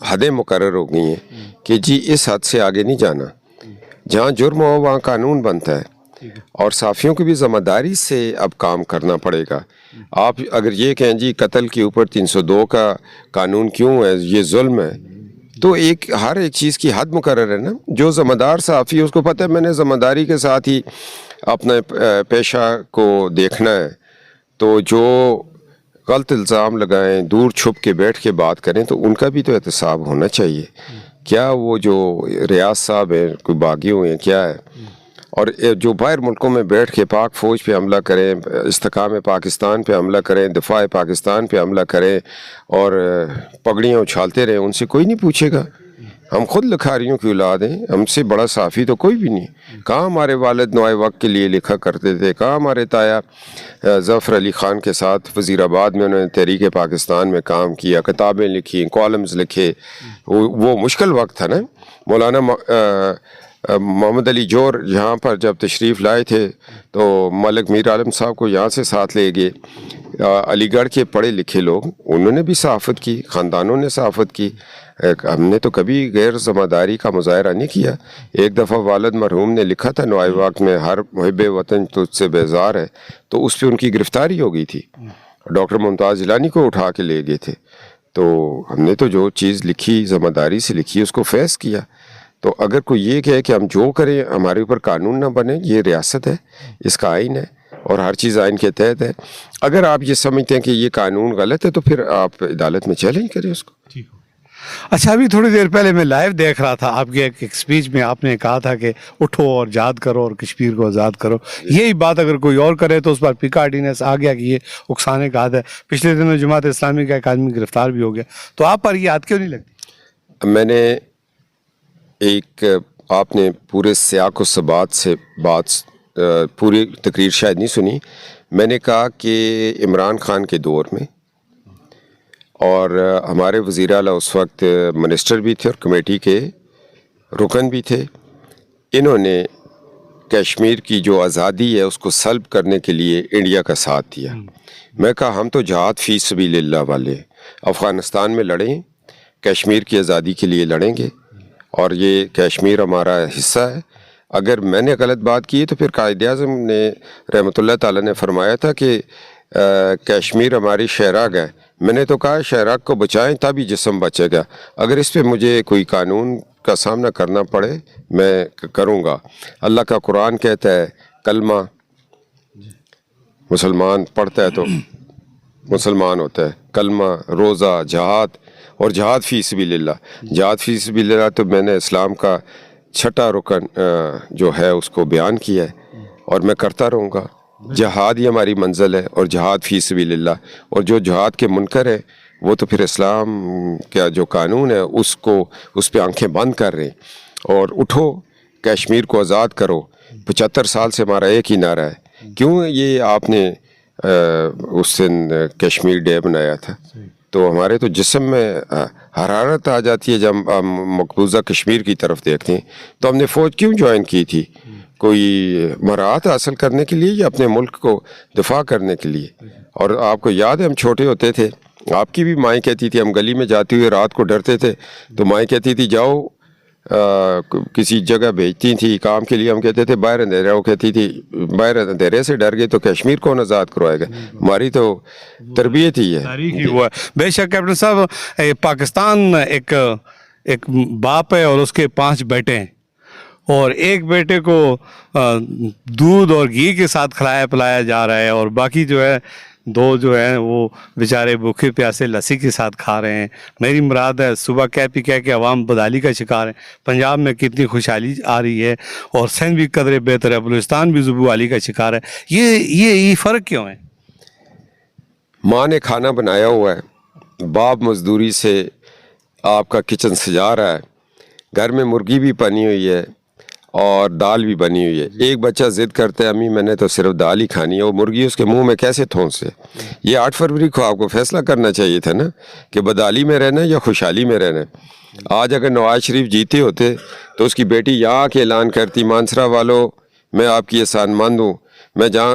حدیں مقرر ہو گئی ہیں کہ جی اس حد سے آگے نہیں جانا. جہاں جرم ہو وہاں قانون بنتا ہے اور صحافیوں کی بھی ذمہ داری سے اب کام کرنا پڑے گا. آپ اگر یہ کہیں جی قتل کے اوپر 302 کا قانون کیوں ہے, یہ ظلم ہے, تو ہر ایک چیز کی حد مقرر ہے نا. جو ذمہ دار صحافی ہے اس کو پتہ ہے میں نے ذمہ داری کے ساتھ ہی اپنے پیشہ کو دیکھنا ہے. تو جو غلط الزام لگائیں, دور چھپ کے بیٹھ کے بات کریں, تو ان کا بھی تو احتساب ہونا چاہیے. کیا وہ جو ریاض صاحب ہیں کوئی باغی ہوئے ہیں کیا ہے, اور جو باہر ملکوں میں بیٹھ کے پاک فوج پہ حملہ کریں, استحکام پاکستان پہ حملہ کریں, دفاع پاکستان پہ حملہ کریں اور پگڑیاں اچھالتے رہیں, ان سے کوئی نہیں پوچھے گا. ہم خود لکھاریوں کی اولاد ہیں, ہم سے بڑا صحافی تو کوئی بھی نہیں. کہاں ہمارے والد نوائے وقت کے لیے لکھا کرتے تھے, کہاں ہمارے تایا ظفر علی خان کے ساتھ وزیر آباد میں انہوں نے تحریک پاکستان میں کام کیا, کتابیں لکھی, کالمز لکھے. وہ مشکل وقت تھا نا. مولانا محمد علی جوہر یہاں پر جب تشریف لائے تھے تو ملک میر عالم صاحب کو یہاں سے ساتھ لے گئے. علی گڑھ کے پڑھے لکھے لوگ, انہوں نے بھی صحافت کی, خاندانوں نے صحافت کی. ہم نے تو کبھی غیر ذمہ داری کا مظاہرہ نہیں کیا. ایک دفعہ والد مرحوم نے لکھا تھا نوائے وقت میں, ہر محب وطن تجھ سے بیزار ہے, تو اس پہ ان کی گرفتاری ہو گئی تھی. ڈاکٹر ممتاز جیلانی کو اٹھا کے لے گئے تھے. تو ہم نے تو جو چیز لکھی ذمہ داری سے لکھی, اس کو فیض کیا. تو اگر کوئی یہ کہے کہ ہم جو کریں ہمارے اوپر قانون نہ بنے, یہ ریاست ہے, اس کا آئین ہے اور ہر چیز آئین کے تحت ہے. اگر آپ یہ سمجھتے ہیں کہ یہ قانون غلط ہے تو پھر آپ عدالت میں چیلنج کریں اس کو. اچھا, ابھی تھوڑی دیر پہلے میں لائیو دیکھ رہا تھا آپ کے ایک سپیچ میں آپ نے کہا تھا کہ اٹھو اور جہاد کرو اور کشمیر کو آزاد کرو. یہی بات اگر کوئی اور کرے تو اس پر پی کا آرڈیننس آ گیا کہ یہ اکسانے کا عہد ہے. پچھلے دنوں جماعت اسلامی کا ایک آدمی گرفتار بھی ہو گیا. تو آپ پر یہ عہد کیوں نہیں لگتی؟ میں نے آپ نے پورے سیاق و سبات سے پوری تقریر شاید نہیں سنی. میں نے کہا کہ عمران خان کے دور میں, اور ہمارے وزیر اعلیٰ اس وقت منسٹر بھی تھے اور کمیٹی کے رکن بھی تھے, انہوں نے کشمیر کی جو آزادی ہے اس کو سلب کرنے کے لیے انڈیا کا ساتھ دیا. میں کہا ہم تو جہاد فی سبیل اللہ والے, افغانستان میں لڑیں, کشمیر کی آزادی کے لیے لڑیں گے, اور یہ کشمیر ہمارا حصہ ہے. اگر میں نے غلط بات کی تو پھر قائد اعظم نے رحمۃ اللہ تعالیٰ نے فرمایا تھا کہ کشمیر ہماری شہراگ ہے. میں نے تو کہا شہراگ کو بچائیں تبھی جسم بچے گا. اگر اس پہ مجھے کوئی قانون کا سامنا کرنا پڑے میں کروں گا. اللہ کا قرآن کہتا ہے کلمہ مسلمان پڑھتا ہے تو مسلمان ہوتا ہے, کلمہ, روزہ, جہاد, اور جہاد فی سبیل اللہ. جہاد فی سبیل اللہ تو میں نے اسلام کا چھٹا رکن جو ہے اس کو بیان کیا ہے, اور میں کرتا رہوں گا. جہاد ہی ہماری منزل ہے اور جہاد فی سبیل اللہ. اور جو جہاد کے منکر ہے وہ تو پھر اسلام کا جو قانون ہے اس پہ آنکھیں بند کر رہے ہیں. اور اٹھو کشمیر کو آزاد کرو. 75 سال سے ہمارا ایک ہی نعرہ ہے. کیوں یہ آپ نے اس دن کشمیر ڈے بنایا تھا؟ تو ہمارے تو جسم میں حرارت آ جاتی ہے جب ہم مقبوضہ کشمیر کی طرف دیکھتے ہیں. تو ہم نے فوج کیوں جوائن کی تھی؟ کوئی مراعات حاصل کرنے کے لیے یا اپنے ملک کو دفاع کرنے کے لیے؟ اور آپ کو یاد ہے ہم چھوٹے ہوتے تھے, آپ کی بھی مائیں کہتی تھی, ہم گلی میں جاتے ہوئے رات کو ڈرتے تھے تو مائیں کہتی تھی جاؤ کسی جگہ بھیجتی تھی کام کے لیے, ہم کہتے تھے باہر اندھیرا, وہ کہتی تھی باہر اندھیرے سے ڈر گئے تو کشمیر کون آزاد کروائے گا. ہماری تو تربیت ہی ہے. بے شک کیپٹن صاحب, پاکستان ایک باپ ہے اور اس کے 5 بیٹے ہیں, اور ایک بیٹے کو دودھ اور گھی کے ساتھ کھلایا پلایا جا رہا ہے, اور باقی جو ہے 2 جو ہیں وہ بیچارے بھوکے پیاسے لسی کے ساتھ کھا رہے ہیں. میری مراد ہے صبح کہہ پی کہہ کے عوام بدحالی کا شکار ہے. پنجاب میں کتنی خوشحالی آ رہی ہے, اور سندھ بھی قدرے بہتر ہے, بلوچستان بھی زبوالی کا شکار ہے. یہ فرق کیوں ہے؟ ماں نے کھانا بنایا ہوا ہے, باپ مزدوری سے آپ کا کچن سجا رہا ہے, گھر میں مرغی بھی بنی ہوئی ہے اور دال بھی بنی ہوئی ہے. ایک بچہ ضد کرتا ہے امی میں نے تو صرف دال ہی کھانی ہے, وہ مرغی اس کے منہ میں کیسے ٹھونسے؟ یہ 8 فروری کو آپ کو فیصلہ کرنا چاہیے تھا نا کہ بدحالی میں رہنا ہے یا خوشحالی میں رہنا ہے. آج اگر نواز شریف جیتے ہوتے تو اس کی بیٹی یہاں کے اعلان کرتی مانسرا والوں میں آپ کی احسان مند ہوں, میں جہاں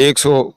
100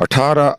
18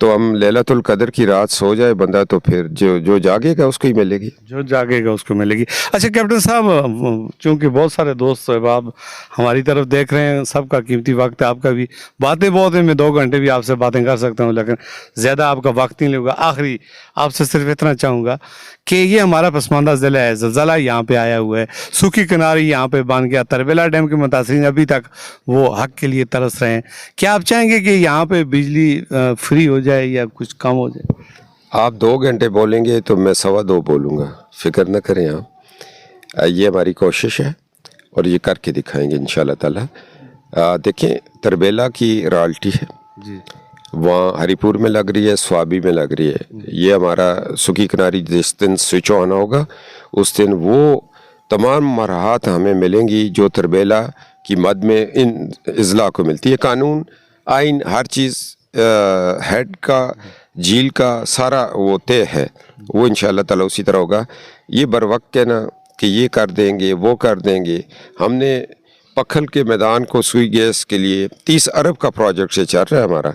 تو ہم لیلۃ القدر کی رات سو جائے بندہ تو پھر جو جاگے گا اس کو ہی ملے گی. جو جاگے گا اس کو ملے گی. اچھا کیپٹن صاحب، چونکہ بہت سارے دوست احباب ہماری طرف دیکھ رہے ہیں، سب کا قیمتی وقت ہے، آپ کا بھی باتیں بہت ہیں، میں 2 گھنٹے بھی آپ سے باتیں کر سکتا ہوں لیکن زیادہ آپ کا وقت نہیں لوں گا. آخری آپ سے صرف اتنا چاہوں گا کہ یہ ہمارا پسماندہ ضلع ہے، زلزلہ یہاں پہ آیا ہوا ہے، سوکھی کناری یہاں پہ بن گیا، تربیلا ڈیم کے متاثرین ابھی تک وہ حق کے لیے ترس رہے ہیں. کیا آپ چاہیں گے کہ یہاں پہ بجلی فری ہو جائے یا کچھ کم ہو جائے؟ آپ 2 گھنٹے بولیں گے تو میں 2.25 بولوں گا، فکر نہ کریں آپ. یہ ہماری کوشش ہے اور یہ کر کے دکھائیں گے انشاءاللہ تعالی. دیکھیں تربیلا کی رالٹی ہے جی وہاں ہری پور میں لگ رہی ہے، سوابی میں لگ رہی ہے. یہ ہمارا سکی کناری جس دن سوئچ آن ہوگا اس دن وہ تمام مراحت ہمیں ملیں گی جو تربیلا کی مد میں ان اضلاع کو ملتی ہے. قانون، آئین، ہر چیز ہیڈ کا، جھیل کا سارا وہ طے ہے، وہ انشاءاللہ تعالی اسی طرح ہوگا. یہ بر وقت کہنا کہ یہ کر دیں گے وہ کر دیں گے. ہم نے پکھل کے میدان کو سوئی گیس کے لیے 30 ارب کا پروجیکٹ سے چل رہا ہے ہمارا.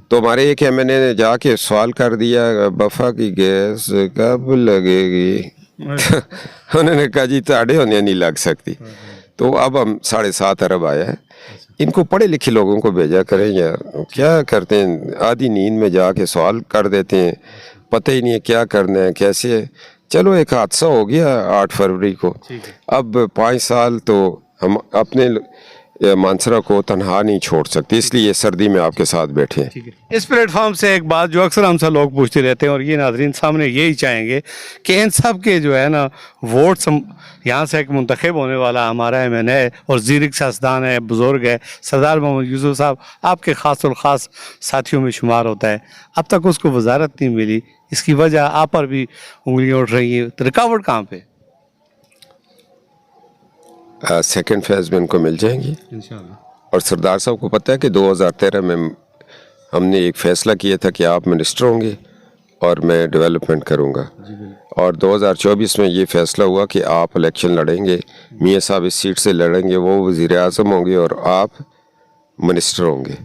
تو ہمارے ایک ایم این اے نے جا کے سوال کر دیا بفا کی گیس کب لگے گی؟ انہوں نے کہا جی تاڑے ہونے نہیں لگ سکتی. تو اب ہم 7.5 ارب آیا ہے. ان کو پڑھے لکھے لوگوں کو بھیجا کریں یار، کیا کرتے ہیں آدھی نیند میں جا کے سوال کر دیتے ہیں، پتہ ہی نہیں ہے کیا کرنا ہے کیسے ہے. چلو ایک حادثہ ہو گیا 8 فروری کو، اب 5 سال تو ہم اپنے مانسرا کو تنہا نہیں چھوڑ سکتے، اس لیے سردی میں آپ کے ساتھ بیٹھے ہیں. اس پلیٹ فارم سے ایک بات جو اکثر ہم سے لوگ پوچھتے رہتے ہیں اور یہ ناظرین سامنے یہی چاہیں گے کہ ان سب کے جو ہے نا ووٹس یہاں سے ایک منتخب ہونے والا ہمارا ایم این اے اور زیرک سیاستدان ہے، بزرگ ہے، سردار محمد یوسف صاحب آپ کے خاص الخاص ساتھیوں میں شمار ہوتا ہے. اب تک اس کو وزارت نہیں ملی، اس کی وجہ آپ پر بھی انگلیاں اٹھ رہی ہیں، تو رکاوٹ کہاں پہ؟ سیکنڈ فیز میں ان کو مل جائیں گی انشاءاللہ. اور سردار صاحب کو پتہ ہے کہ 2013 میں ہم نے ایک فیصلہ کیا تھا کہ آپ منسٹر ہوں گے اور میں ڈیولپمنٹ کروں گا، اور 2024 میں یہ فیصلہ ہوا کہ آپ الیکشن لڑیں گے، میاں صاحب اس سیٹ سے لڑیں گے، وہ وزیر اعظم ہوں گے اور آپ منسٹر ہوں گے.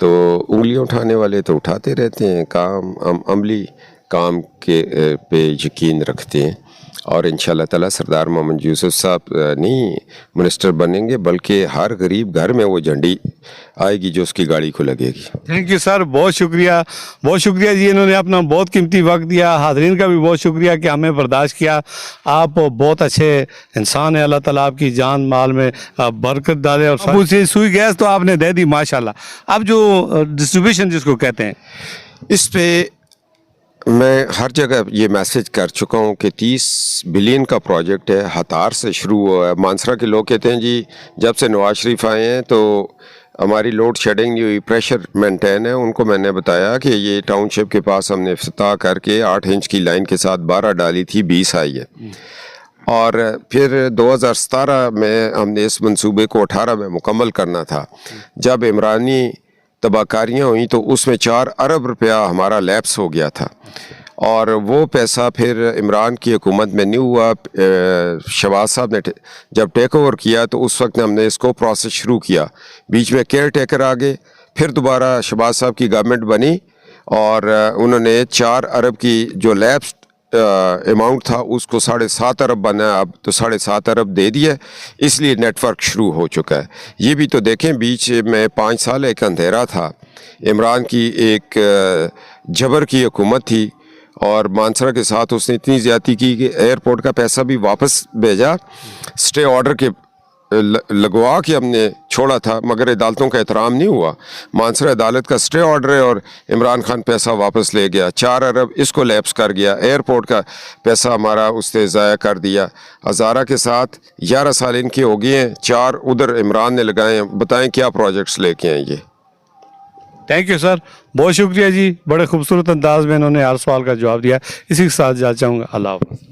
تو انگلیاں اٹھانے والے تو اٹھاتے رہتے ہیں، کام ہم عملی کام کے پہ یقین رکھتے ہیں. اور انشاءاللہ تعالی سردار محمد یوسف صاحب نہیں منسٹر بنیں گے بلکہ ہر غریب گھر میں وہ جھنڈی آئے گی جو اس کی گاڑی کو لگے گی. تھینک یو سر، بہت شکریہ، بہت شکریہ جی، انہوں نے اپنا بہت قیمتی وقت دیا. حاضرین کا بھی بہت شکریہ کہ ہمیں برداشت کیا. آپ بہت اچھے انسان ہیں، اللہ تعالیٰ آپ کی جان مال میں برکت ڈالے. اور سوئی گیس تو آپ نے دے دی ماشاءاللہ. اب جو ڈسٹریبیوشن جس کو کہتے ہیں، اس پہ میں ہر جگہ یہ میسج کر چکا ہوں کہ 30 بلین کا پروجیکٹ ہے، ہتار سے شروع ہوا ہے. مانسرا کے لوگ کہتے ہیں جی جب سے نواز شریف آئے ہیں تو ہماری لوڈ شیڈنگ نہیں ہوئی، پریشر مینٹین ہے. ان کو میں نے بتایا کہ یہ ٹاؤن شپ کے پاس ہم نے افتتاح کر کے 8 انچ کی لائن کے ساتھ 12 ڈالی تھی، 20 آئی ہے. اور پھر 2017 میں ہم نے اس منصوبے کو 18 میں مکمل کرنا تھا. جب عمرانی تباہ کاریاں ہوئیں تو اس میں 4 ارب روپیہ ہمارا لیپس ہو گیا تھا، اور وہ پیسہ پھر عمران کی حکومت میں نہیں ہوا. شہباز صاحب نے جب ٹیک اوور کیا تو اس وقت ہم نے اس کو پروسیس شروع کیا. بیچ میں کیئر ٹیکر آ گئے، پھر دوبارہ شہباز صاحب کی گورنمنٹ بنی اور انہوں نے 4 ارب کی جو لیپس اماؤنٹ تھا اس کو 7.5 ارب بنا، اب تو 7.5 ارب دے دیا، اس لیے نیٹ ورک شروع ہو چکا ہے. یہ بھی تو دیکھیں بیچ میں 5 سال ایک اندھیرا تھا، عمران کی ایک جبر کی حکومت تھی اور مانسرا کے ساتھ اس نے اتنی زیادتی کی کہ ایئرپورٹ کا پیسہ بھی واپس بھیجا، سٹے آرڈر کے لگوا کے ہم نے چھوڑا تھا مگر عدالتوں کا احترام نہیں ہوا. مانسرا عدالت کا سٹے آرڈر ہے اور عمران خان پیسہ واپس لے گیا. 4 ارب اس کو لیپس کر گیا، ایئرپورٹ کا پیسہ ہمارا اس نے ضائع کر دیا. ہزارہ کے ساتھ 11 سال ان کے ہو گئے ہیں، 4 ادھر عمران نے لگائے ہیں. بتائیں کیا پروجیکٹس لے کے ہیں یہ. تھینک یو سر، بہت شکریہ جی، بڑے خوبصورت انداز میں انہوں نے ہر سوال کا جواب دیا. اسی کے ساتھ جا چاہوں گا. اللہ حافظ.